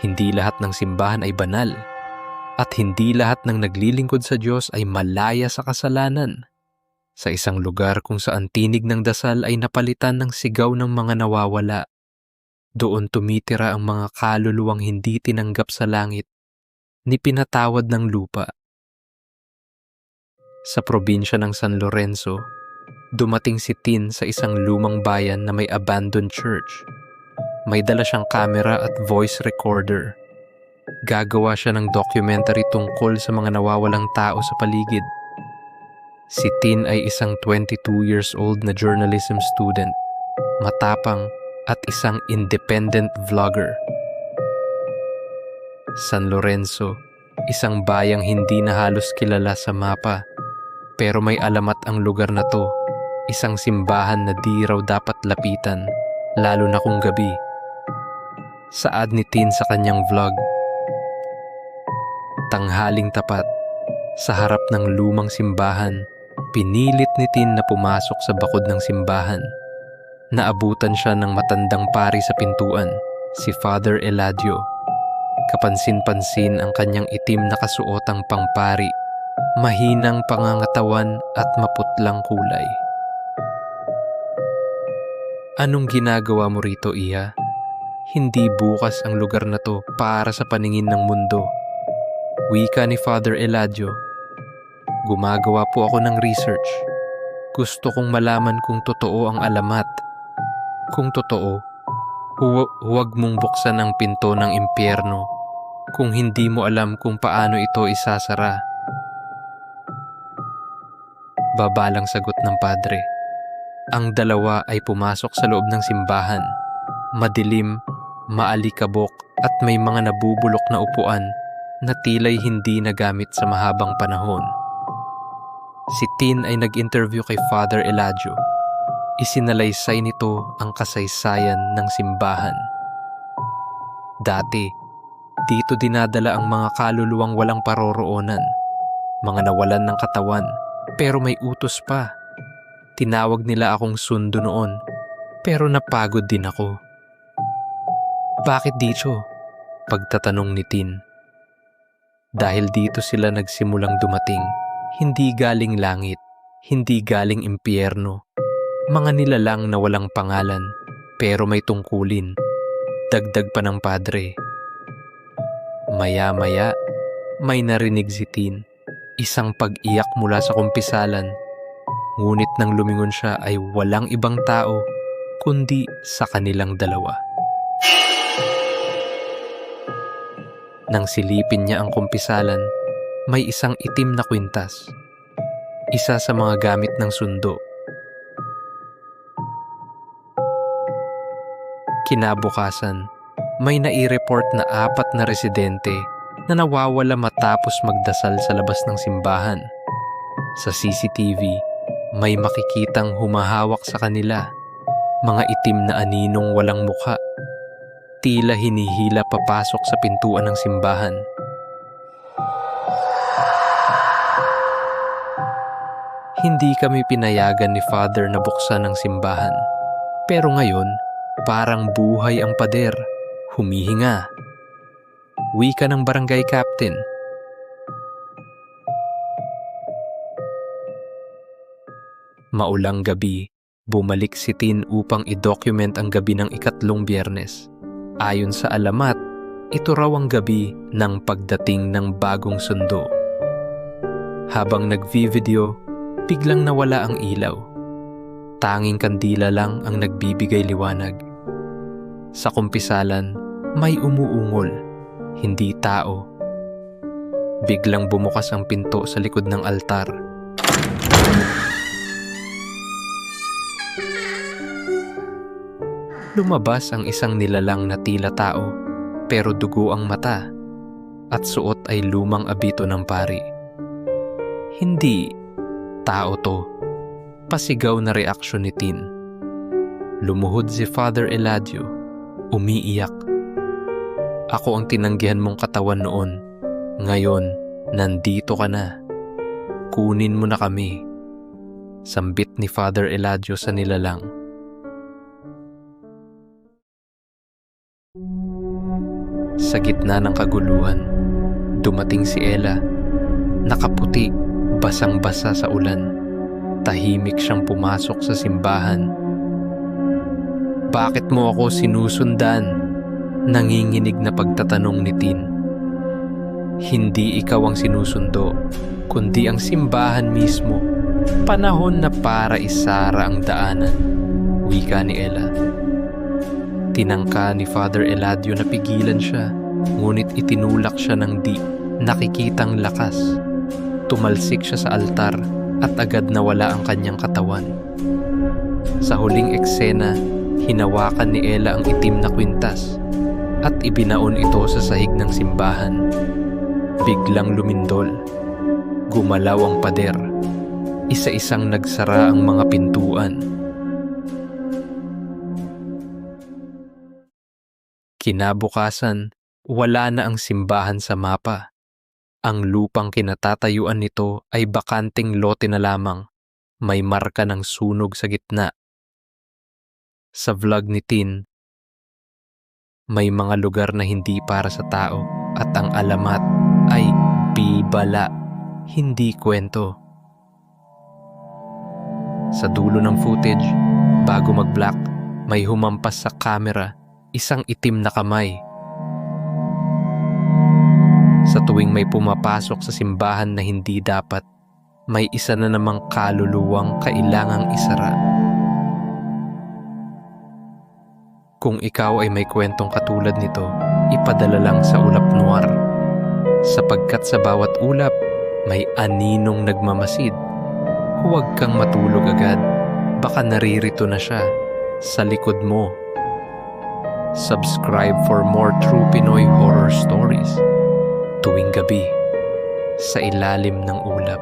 Hindi lahat ng simbahan ay banal, at hindi lahat ng naglilingkod sa Diyos ay malaya sa kasalanan. Sa isang lugar kung saan tinig ng dasal ay napalitan ng sigaw ng mga nawawala, doon tumitira ang mga kaluluwang hindi tinanggap sa langit ni pinatawad ng lupa. Sa probinsya ng San Lorenzo, dumating si Tin sa isang lumang bayan na may abandoned church. May dala siyang camera at voice recorder. Gagawa siya ng documentary tungkol sa mga nawawalang tao sa paligid. Si Tin ay isang 22 years old na journalism student, matapang at isang independent vlogger. San Lorenzo, isang bayang hindi na halos kilala sa mapa, pero may alamat ang lugar na to, isang simbahan na di raw dapat lapitan, lalo na kung gabi. Saad ni Tin sa kanyang vlog. Tanghaling tapat, sa harap ng lumang simbahan, pinilit ni Tin na pumasok sa bakod ng simbahan. Naabutan siya ng matandang pari sa pintuan, si Father Eladio. Kapansin-pansin ang kanyang itim na kasuotang pangpari, mahinang pangangatawan at maputlang kulay. Anong ginagawa mo rito, Iha? Hindi bukas ang lugar na to para sa paningin ng mundo. Wika ni Father Eladio. Gumagawa po ako ng research. Gusto kong malaman kung totoo ang alamat. Kung totoo, huwag mong buksan ang pinto ng impyerno kung hindi mo alam kung paano ito isasara. Babalang sagot ng padre. Ang dalawa ay pumasok sa loob ng simbahan. Madilim, maalikabok at may mga nabubulok na upuan na tila'y hindi nagamit sa mahabang panahon. Si Tin ay nag-interview kay Father Eladio. Isinalaysay nito ang kasaysayan ng simbahan. Dati, dito dinadala ang mga kaluluwang walang paroroonan, mga nawalan ng katawan, pero may utos pa. Tinawag nila akong sundo noon, pero napagod din ako. Bakit dito? Pagtatanong ni Tin. Dahil dito sila nagsimulang dumating, hindi galing langit, hindi galing impyerno. Mga nilalang na walang pangalan, pero may tungkulin. Dagdag pa ng padre. Maya-maya, may narinig si Tin, isang pag-iyak mula sa kumpisalan. Ngunit nang lumingon siya ay walang ibang tao, kundi sa kanilang dalawa. Nang silipin niya ang kumpisalan, may isang itim na kwintas. Isa sa mga gamit ng sundo. Kinabukasan, may nai-report na 4 na residente na nawawala matapos magdasal sa labas ng simbahan. Sa CCTV, may makikitang humahawak sa kanila, mga itim na aninong walang mukha. Tila hinihila papasok sa pintuan ng simbahan. Hindi kami pinayagan ni Father na buksan ang simbahan. Pero ngayon, parang buhay ang pader, humihinga. Wika ng barangay captain. Maulang gabi, bumalik si Tin upang i-document ang gabi ng ikatlong Biyernes. Ayon sa alamat, ito raw ang gabi ng pagdating ng bagong sundo. Habang nag-video, biglang nawala ang ilaw. Tanging kandila lang ang nagbibigay liwanag. Sa kumpisalan, may umuungol, hindi tao. Biglang bumukas ang pinto sa likod ng altar. Lumabas ang isang nilalang na tila tao, pero dugo ang mata, at suot ay lumang abito ng pari. Hindi tao to. Pasigaw na reaksyon ni Tin. Lumuhod si Father Eladio, umiiyak. Ako ang tinanggihan mong katawan noon. Ngayon, nandito ka na. Kunin mo na kami. Sambit ni Father Eladio sa nilalang. Sa gitna ng kaguluhan, dumating si Ella. Nakaputi, basang-basa sa ulan. Tahimik siyang pumasok sa simbahan. "Bakit mo ako sinusundan?" Nanginginig na pagtatanong ni Tin. "Hindi ikaw ang sinusundo, kundi ang simbahan mismo. Panahon na para isara ang daanan," wika ni Ella. Tinangka ni Father Eladio na pigilan siya, ngunit itinulak siya ng di nakikitang lakas. Tumalsik siya sa altar at agad nawala ang kanyang katawan. Sa huling eksena, hinawakan ni Ella ang itim na kwintas at ibinaon ito sa sahig ng simbahan. Biglang lumindol. Gumalaw ang pader. Isa-isang nagsara ang mga pintuan. Kinabukasan, wala na ang simbahan sa mapa. Ang lupang kinatatayuan nito ay bakanting lote na lamang. May marka ng sunog sa gitna. Sa vlog ni Tin, may mga lugar na hindi para sa tao at ang alamat ay bibala, hindi kwento. Sa dulo ng footage, bago mag-black, may humampas sa camera, isang itim na kamay. Sa tuwing may pumapasok sa simbahan na hindi dapat, may isa na namang kaluluwang kailangang isara. Kung ikaw ay may kwentong katulad nito, ipadala lang sa Ulap Noir. Sapagkat sa bawat ulap, may aninong nagmamasid. Huwag kang matulog agad, baka naririto na siya sa likod mo. Subscribe for more true Pinoy horror stories tuwing gabi sa ilalim ng ulap.